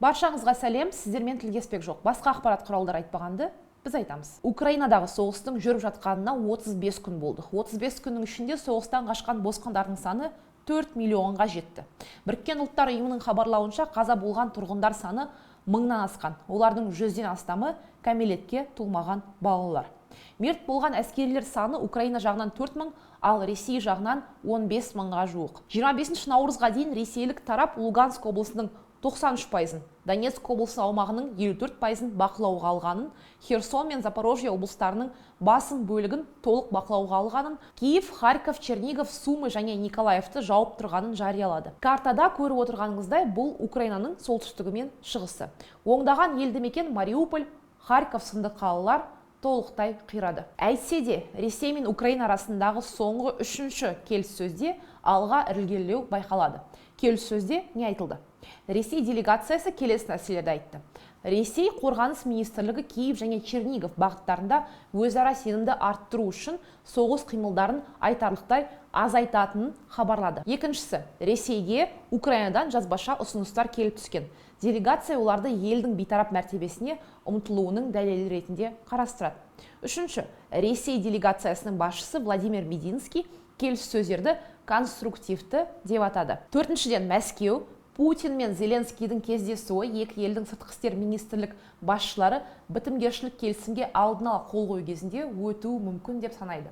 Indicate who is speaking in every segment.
Speaker 1: Баршаңызға сәлем, сіздермен тілдеспек жоқ. Басқа ақпарат құралдары айтпағанды біз айтамыз. Украинадағы соғыстың жүріп жатқанына 35 күн болды. 35 күннің ішінде соғыстан қашқан босқындардың саны 4 миллионға жетті. Біріккен ұлттар ұйымының хабарлауынша қаза болған тұрғындар саны 1000-нан асқан. Олардың 100-ден астамы кәмелетке толмаған балалар. Мерт болған әскерилер саны Украина жағынан 4000, ал Ресей жағынан 15000-ға жуық. 25 наурызға дейін ресейлік тарап Луганск облысының 93%, Донецк облысы аумағының 54%-ын бақылауға алғанын, Херсон мен Запорожье облыстарының басым бөлігін толық бақылауға алғанын, Киев, Харьков, Чернигов, Сумы және Николаевты жауып тұрғанын жариялады. Картада көріп отырғаныңыздай бұл Украинаның солтүстігі мен шығысы. Оңдаған елді мекен Мариуполь, Харьков сынды қалалар толықтай қирады. Әйтсе де, Ресей мен Украина арасындағы соңғы үшінші келіссөзде алға ілгерілеу байқалады. Келіссөзде не айтылды? Ресей делегациясы келесі нәрселерді айтты. Ресей қорғаныс министрлігі Киев және Чернигов бағыттарында өзара сенімді арттыру үшін соғыс қимылдарын айтарлықтай азайтатынын хабарлады. Екіншісі, Ресейге Украинадан жазбаша ұсыныстар келіп түскен. Делегация оларды елдің бейтарап мәртебесіне ұмтылуының дәлелі ретінде қарастырады. Үшінші, Ресей делегациясының басшысы Владимир Мединский келіссөздерді конструктивті деп атады. Төртіншіден, Мәскеу Путин мен Зеленскийдің кездесуі екі елдің сыртқы істер министрлік басшылары бітімгершілік келісімге алдын ала қол қою кезінде өтуі мүмкін деп санайды.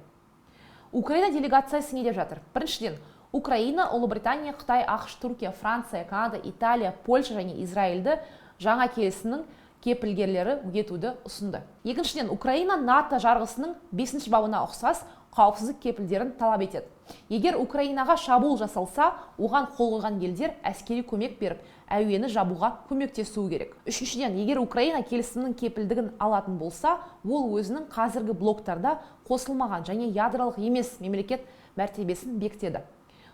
Speaker 1: Украина делегациясы не деп жатыр? Біріншіден, Украина, Ұлыбритания, Қытай, ақш, Түркия, Франция, Канада, Италия, Польша және Израильді жаңа келісімнің кепілгерлері етуді ұсынды. Екіншіден, Украина НАТО жарғысының 5-ші бабына ұқсас қауіпсіздік кепілдерін талап етеді. Егер Украинаға шабуыл жасалса, оған қол қойған елдер әскери көмек беріп, әуені жабуға көмектесуі керек. Үшіншіден, егер Украина келісімнің кепілдігін алатын болса, ол өзінің қазіргі блоктарда қосылмаған және ядролық емес мемлекет мәртебесін бекітеді.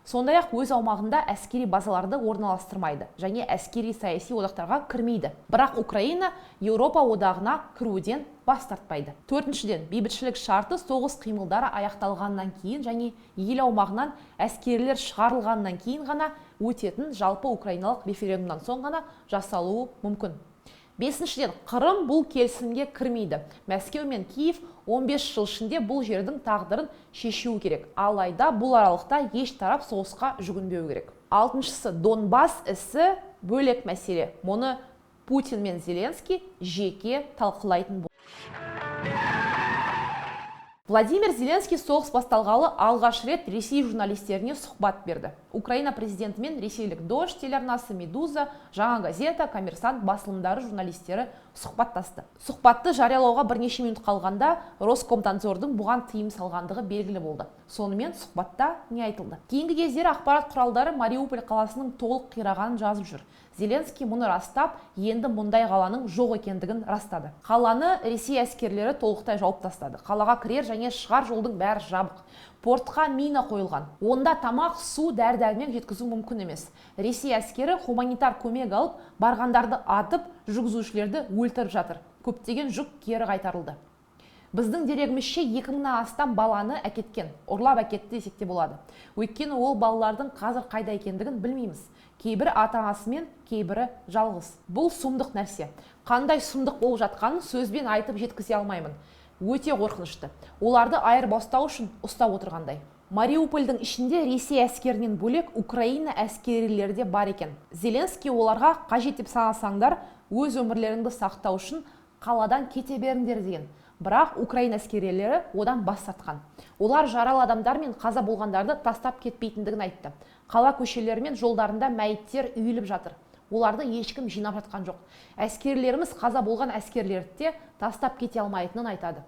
Speaker 1: Сондай-ақ өз аумағында әскери базаларды орналастырмайды және әскери саяси одақтарға кірмейді. Бірақ Украина Еуропа одағына кіруден бас тартпайды. Төртіншіден, бейбітшілік шарты соғыс қимылдары аяқталғаннан кейін және ел аумағынан әскерилер шығарылғаннан кейін ғана өтетін жалпы украиналық референдумнан соң ғана жасалуы мүмкін. Бесіншіден, Қырым бұл келісімге кірмейді. Мәскеу мен Киев 15 жыл ішінде бұл жердің тағдырын шешуі керек. Алайда бұл аралықта еш тарап соғысқа жүгінбеу керек. Алтыншысы, Донбасс ісі бөлек мәселе. Мұны Путин мен Зеленский жеке талқылайтын болды. Владимир Зеленский соғыс басталғалы алғаш рет Ресей журналистеріне сұхбат берді. Украина президенті мен ресейлік Дождь телеарнасы, Медуза, Жаңа газета, Коммерсант басылымдары журналистері сұхбаттасты. Сұхбатты жариялауға бірнеше минут қалғанда Роскомнадзордың бұған тыйым салғандығы белгілі болды. Сонымен сұхбатта не айтылды? Кейінгі кездері ақпарат құралдары Мариуполь қаласының толық қирағанын жазып жүр. Зеленский мұны растап, енді мұндай қаланың жоқ екендігін растады. Қаланы Ресей әскерлері толықтай жауып тастады. Қалаға кірер және шығар жолдың бәрі жабық. Портқа мина қойылған. Онда тамақ, су, дәрі-дәрмек жеткізу мүмкін емес. Ресей әскері хуманитар көмек алып, барғандарды атып, жүргізушілерді өлтіріп жатыр. Көптеген жүк кері қайтарылды. Біздің дерегімізше 2000-нан астам баланы әкеткен, ұрлап әкетті десек те болады. Өйткені ол балалардың қазір қайда екендігін білмейміз. Кейбірі ата-анасымен, кейбірі жалғыз. Бұл сұмдық нәрсе. Қандай сұмдық болып жатқанын сөзбен айтып жеткізе алмаймын. Өте қорқынышты. Оларды айырбастау үшін ұстап отырғандай. Мариупольдің ішінде Ресей әскерінен бөлек Украина әскерилері де бар екен. Зеленский оларға қажет деп санасаңдар, өз өмірлеріңді сақтау үшін қаладан кете беріңдер деген. Бірақ Украина әскерилері одан бас тартқан. Олар жаралы адамдар мен қаза болғандарды тастап кетпейтіндігін айтты. Қала көшелері мен жолдарында мәйіттер үйіліп жатыр. Оларды ешкім жинап жатқан жоқ. Әскерилеріміз қаза болған әскерлерді тастап кете алмайтынын айтады.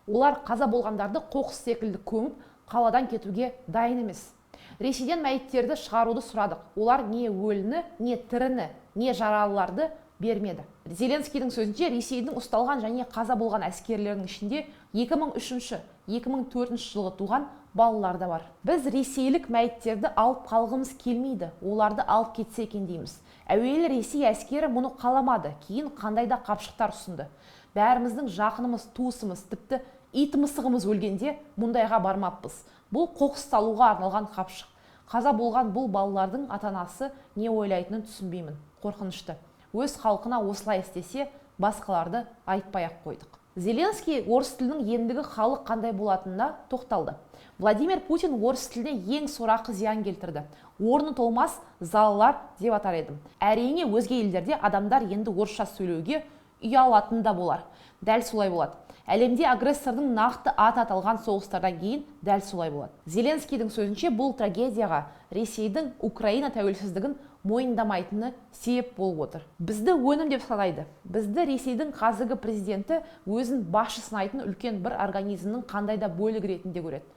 Speaker 1: Олар қаза болғандарды қоқыс секілді көміп, қаладан кетуге дайын емес. Ресейден мәйіттерді шығаруды сұрадық. Олар не өліні, не тіріні, не жаралыларды бермеді. Зеленскийдің сөзінше Ресейдің ұсталған және қаза болған әскерлерінің ішінде 2003-2004 жылғы туған балалар да бар. Біз ресейлік мәйіттерді алып қалғымыз келмейді, оларды алып кетсе екен дейміз. Әуелі Ресей әскері мұны қаламады, кейін қандай да қапшықтар ұсынды. Бәріміздің жақынымыз, туысымыз, тіпті ит мысығымыз өлгенде мұндайға бармаппыз. Бұл қоқыс салуға арналған қапшық. Қаза болған бұл балалардың ата-анасы не ойлайтынын түсінбеймін. Қорқынышты. өз халқына осылай істесе, басқаларды айтпай-ақ қойдық. Зеленский орыс тілінің ендігі халық қандай болатынына тоқталды. Владимир Путин орыс тіліне ең сорақы зиян келтірді. Орны толмас залалар деп атар едім. Әрине, өзге елдерде адамдар енді орысша сөйлеуге ұялатын да болар. Дәл солай болады. Әлемде агрессордың нақты аты аталған соғыстардан кейін дәл солай болады. Зеленскийдің сөзінше, бұл трагедияға Ресейдің Украина тәуелсіздігін мойындамайтыны себеп болып отыр. Бізді өнім деп санайды. Бізді Ресейдің қазіргі президенті өзін басшы санайтын үлкен бір организмнің қандай да бөлігі ретінде көреді.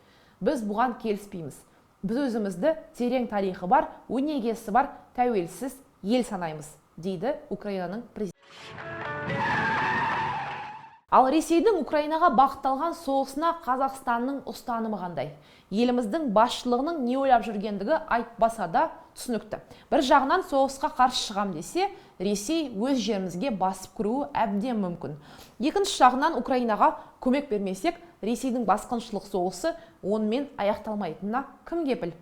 Speaker 1: Біз бұған келіспейміз. Біз өзімізді терең тарихы бар, өнегесі бар, тәуелсіз ел санаймыз, дейді Украинаның президенті. Ал Ресейдің Украинаға бағытталған соғысына Қазақстанның ұстанымы қандай? Еліміздің басшылығының не ойлап жүргендігі айтпаса да түсінікті. Бір жағынан соғысқа қарсы шығам десе, Ресей өз жерімізге басып кіруі әбден мүмкін. Екінші жағынан Украинаға көмек бермесек, Ресейдің басқыншылық соғысы онымен аяқталмайтынына кім кепіл?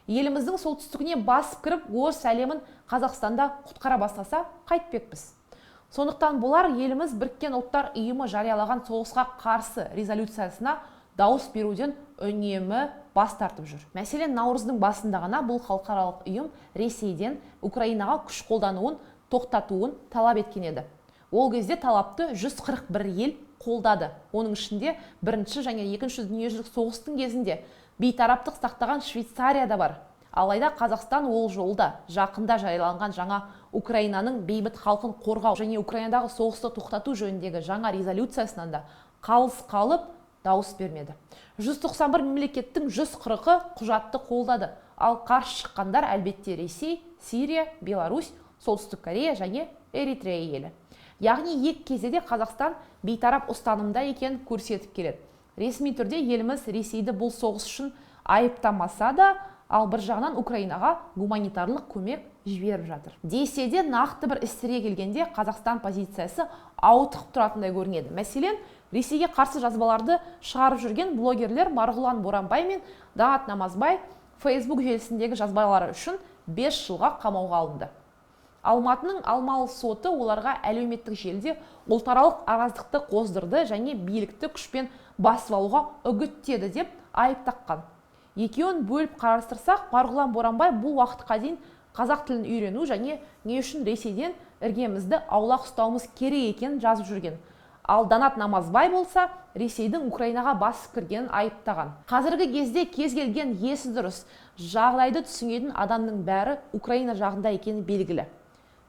Speaker 1: Еліміздің солтүстігіне басып кіріп, орыс әлемін Қазақстанда құтқара бастаса, қайтпекпіз? Сондықтан болар еліміз Біріккен ұлттар ұйымы жариялаған соғысқа қарсы резолюциясына дауыс беруден үнемі бас тартып жүр. Мәселен, наурыздың басында ғана бұл халықаралық ұйым Ресейден Украинаға күш қолдануын тоқтатуын талап еткен еді. Ол кезде талапты 141 ел қолдады. Оның ішінде бірінші және екінші дүниежүзілік соғыстың кезінде бейтараптық сақтаған Швейцария да бар. Алайда Қазақстан ол жолда жақында жарияланған жаңа Украинаның бейбіт халқын қорғау және Украинадағы соғысты тоқтату жөніндегі жаңа резолюциясынан да қалыс қалып дауыс бермеді. 191 мемлекеттің 140-ы құжатты қолдады. Ал қарсы шыққандар әлбетте Ресей, Сирия, Беларусь, Солтүстік Корея және Эритрея елі. Яғни екі кезде де Қазақстан бейтарап ұстанымда екен көрсетіп келеді. Ресми түрде еліміз Ресейді бұл соғыс үшін айыптамаса да, ал бір жағынан Украинаға гуманитарлық көмек жіберіп жатыр. Десе де нақты бір істерге келгенде Қазақстан позициясы ауытқып тұратындай көрінеді. Мәселен, Ресейге қарсы жазбаларды шығарып жүрген блогерлер Марғұлан Боранбай мен Данат Намазбай Facebook желісіндегі жазбалары үшін 5 жылға қамауға алынды. Алматының Алмалы соты оларға әлеуметтік желіде ұлтаралық араздықты қоздырды және билікті күшпен басып алуға үгіттеді деп айып таққан. Екеуін бөліп қарастырсақ, Марғұлан Боранбай бұл уақытқа дейін қазақ тілін үйрену және не үшін Ресейден іргемізді аулақ ұстауымыз керек екенін жазып жүрген. Ал Данат Намазбай болса, Ресейдің Украинаға басып кіргенін айыптаған. Қазіргі кезде кез келген есі дұрыс, жағдайды түсінетін адамның бәрі Украина жағында екені белгілі.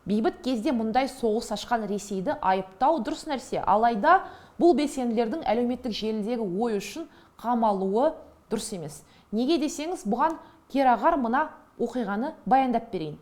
Speaker 1: Бейбіт кезде мұндай соғыс ашқан Ресейді айыптау дұрыс нәрсе, алайда бұл белсенділердің әлеуметтік желідегі ой үшін қамалуы дұрыс емес. Неге десеңіз, бұған керағар мына оқиғаны баяндап берейін.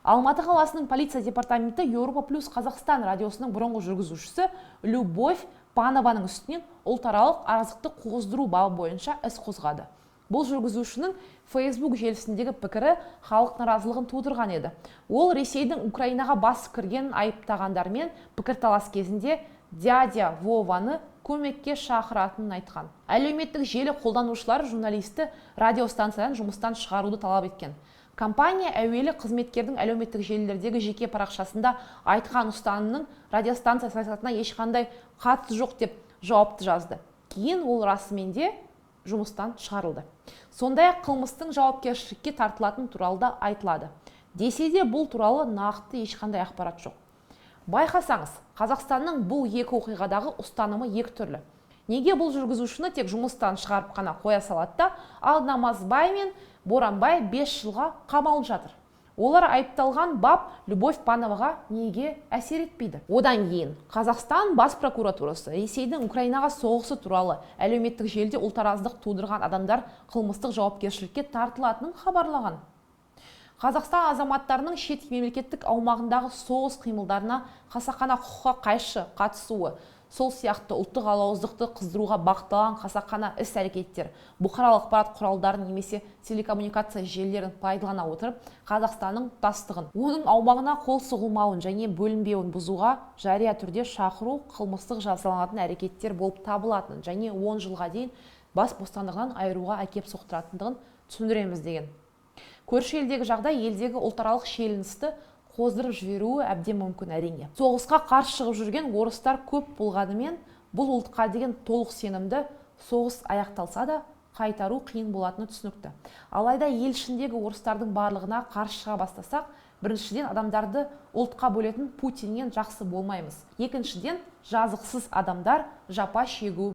Speaker 1: Алматы қаласының полиция департаменті Европа плюс Қазақстан радиосының бұрынғы жүргізушісі Любовь Панованың үстінен ұлтаралық араздықты қоздыру бабы бойынша іс қозғады. Бұл жүргізушінің Facebook желісіндегі пікірі халық наразылығын тудырған еді. Ол Ресейдің Украинаға басып кіргенін айыптағандармен пікірталас кезінде дядя Вованы көмекке шақыратынын айтқан. Әлеуметтік желі қолданушылары журналисті радиостанциядан жұмыстан шығаруды талап еткен. Компания әуелі қызметкердің әлеуметтік желілердегі жеке парақшасында айтқан ұстанымның радиостанция саясатына ешқандай қатысы жоқ деп жауапты жазды. Кейін ол расымен де жұмыстан шығарылды. Сондай-ақ қылмыстың жауапкершілікке тартылатын туралы да айтылады. Десе де бұл туралы нақты ешқандай ақпарат жоқ. Байқасаңыз, Қазақстанның бұл екі оқиғадағы ұстанымы екі түрлі. Неге бұл жүргізушіні тек жұмыстан шығарып қана қоя салады, ал Намазбай мен Боранбай 5 жылға қамалып жатыр? Олар айыпталған бап Любовь Пановаға неге әсер етпейді? Одан кейін Қазақстан бас прокуратурасы Ресейдің Украинаға соғысы туралы әлеуметтік желіде ұлтараздық тудырған адамдар қылмыстық жауапкершілікке тартылатынын хабарлаған. Қазақстан азаматтарының шет мемлекеттік аумағындағы соғыс қимылдарына қасақана құқыққа қайшы қатысуы, сол сияқты ұлттық алауыздықты қыздыруға бағытталған қасақана іс-әрекеттер, бұқаралық ақпарат құралдарын немесе телекоммуникация желілерін пайдалана отырып, Қазақстанның тұтастығын, оның аумағына қол сұғылмауын және бөлінбеуін бұзуға жария түрде шақыру қылмыстық жазаланатын әрекеттер болып табылатынын және 10 жылға дейін бас бостандығынан айыруға әкеп соқтыратындығын түсіндіреміз деген. Көрші елдегі жағдай елдегі ұлтаралық шиеленісті қоздырып жіберуі әбден мүмкін әрине. Соғысқа қарсы шығып жүрген орыстар көп болғанымен, бұл ұлтқа деген толық сенімді соғыс аяқталса да қайтару қиын болатыны түсінікті. Алайда ел ішіндегі орыстардың барлығына қарсы шыға бастасақ, біріншіден адамдарды ұлтқа бөлетін Путиннен жақсы болмаймыз. Екіншіден, жазықсыз адамдар жапа шегу.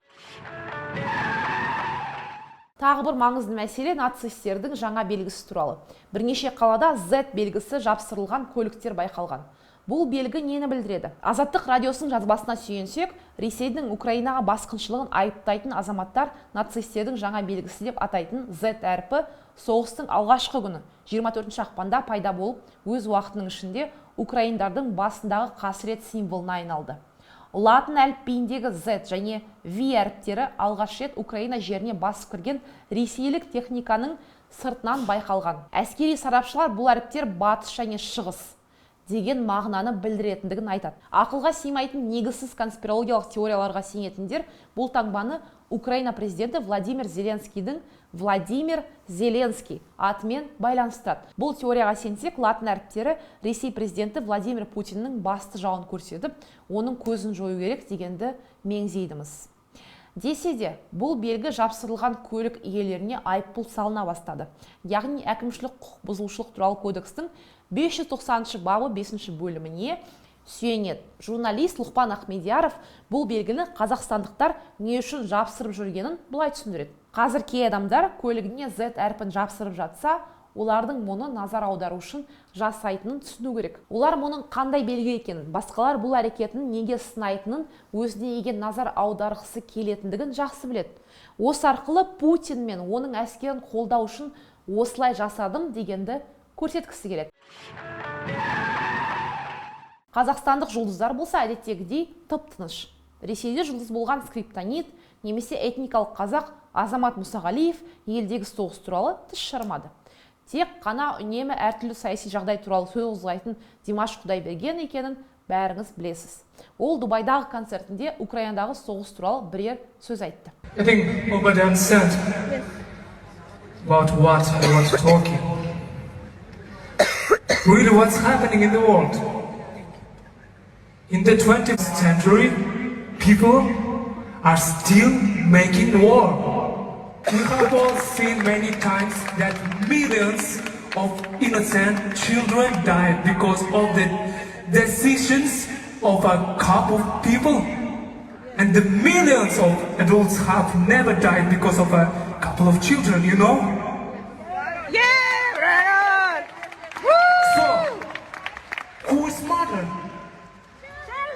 Speaker 1: Тағы бір маңызды мәселе нацистердің жаңа белгісі туралы. Бірнеше қалада Z белгісі жапсырылған көліктер байқалған. Бұл белгі нені білдіреді? Азаттық радиосының жазбасына сүйенсек, Ресейдің Украинаға басқыншылығын айыптайтын азаматтар нацистердің жаңа белгісі деп атайтын Z әрпі соғыстың алғашқы күні 24 ақпанда пайда болып, өз уақытының ішінде украиндардың басындағы қасірет символына айналды. Латын әліпбиіндегі Z және V әріптері алғаш рет Украина жеріне басып кірген ресейлік техниканың сыртынан байқалған. Әскери сарапшылар бұл әріптер батыс және шығыс деген мағынаны білдіретіндігін айтады. Ақылға сыймайтын негізсіз конспирологиялық теорияларға сенетіндер бұл таңбаны Украина президенті Владимир Зеленский атымен байланыстырады. Бұл теорияға сенсек, латын әріптері Ресей президенті Владимир Путиннің басты жауын көрсетіп, оның көзін жою керек дегенді меңзейдіміз. Десе де, бұл белгі жапсырылған көлік иелеріне айыппұл салына бастады. Яғни әкімшілік құқық бұзушылық туралы кодекстің 590 бабы 5 бөліміне сүйенеді. Журналист Лұқпан Ахмедияров бұл белгіні қазақстандықтар не үшін жапсырып жүргенін былай түсіндіреді. Қазір кей адамдар көлігіне Z әрпін жапсырып жатса, олардың мұны назар аудару үшін жасайтынын түсіну керек. Олар мұның қандай белгі екенін, басқалар бұл әрекетінің неге сынайтынын, өзіне еген назар аударғысы келетіндігін жақсы біледі. Осы арқылы Путин мен оның әскерін қолдау үшін осылай жасадым дегенді көрсеткісі келеді. Қазақстандық жұлдыздар болса әдеттегідей тып-тыныш. Ресейде жұлдыз болған скриптонит немесе этникалық қазақ Азамат Мұсағалиев елдегі соғыс туралы тіс жармады. Тек қана үнемі әртүрлі саяси жағдай туралы сөз қозғайтын Димаш Құдайберген екенін бәріңіз білесіз. Ол Дубайдағы концертінде Украинадағы соғыс туралы бірер сөз айтты.
Speaker 2: I think nobody understands about what I was talking. Really, what's happening in the world? In the 20th century, people are still making war. We have all seen many times that millions of innocent children died because of the decisions of a couple of people. And the millions of adults have never died because of a couple of children, you know?
Speaker 3: Yeah, right on! Woo!
Speaker 2: So, who is smarter?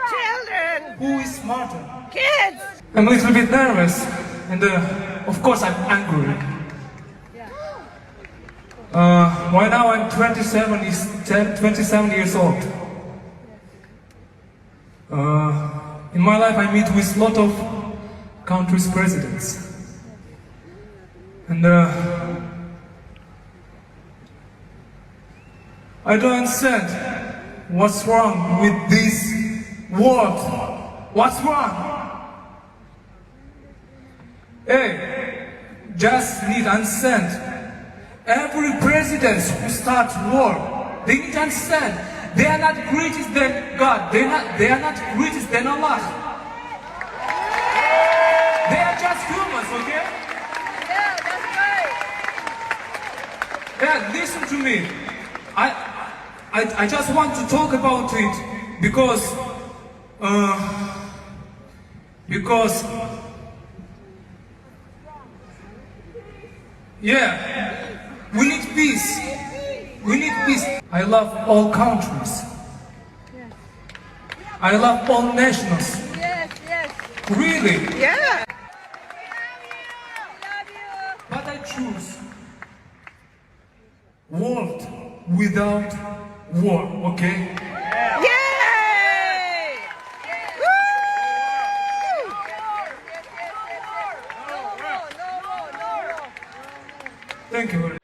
Speaker 3: Children!
Speaker 2: Who is smarter?
Speaker 3: Kids!
Speaker 2: I'm a little bit nervous, and of course I'm angry. Right now I'm 27 years old. In my life I meet with a lot of countries' presidents. And I don't understand what's wrong with this world. What's wrong? Hey, just need to understand. Every president who starts war, they need to understand. They are not greater than God. They are not greater than Allah. They are just humans, okay?
Speaker 3: Yeah, that's right!
Speaker 2: Yeah, listen to me. I just want to talk about it because yeah, we need peace. We need peace. I love all countries. I love all nations.
Speaker 3: Yes, yes!
Speaker 2: Really.
Speaker 3: Yeah!
Speaker 2: But I choose world without war, okay?
Speaker 3: Yay! Woo! No.
Speaker 2: Thank you.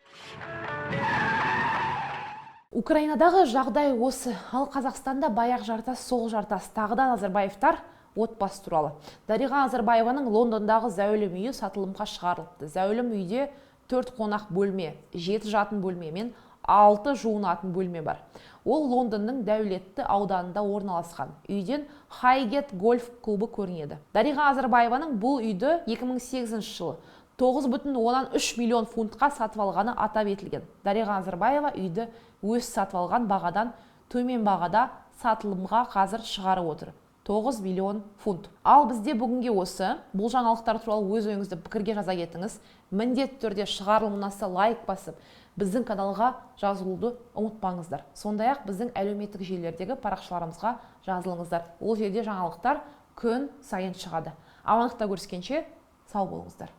Speaker 1: Украинадағы жағдай осы. Ал Қазақстанда баяқ жартас, сол жартас. Тағы да Назарбаевтар отбасы туралы. Дариға Назарбаеваның Лондондағы зәулім үйі сатылымға шығарылыпты. Зәулім үйде 4 қонақ бөлме, 7 жатын бөлме мен 6 жуынатын бөлме бар. Ол Лондонның дәулетті ауданында орналасқан. Үйден Хайгет гольф клубы көрінеді. Дариға Азарбаеваның бұл үйді 2008 жылы 9,3 миллион фунтқа сатып алғаны атап етілген. Дариға Азарбаева үйді өз сатып алған бағадан төмен бағада сатылымға қазір шығарып отыр. 9 миллион фунт. Ал бізде бүгінге осы. Бұл жаңалықтар туралы өз ойыңызды пікірге жаза кетіңіз. Міндетті түрде шығарылымнан лайк басып, біздің каналға жазылуды ұмытпаңыздар. Сондай-ақ біздің әлеуметтік желілердегі парақшаларымызға жазылыңыздар. Ол жерде жаңалықтар күн сайын шығады. Амандықта көріскенше сау болыңыздар.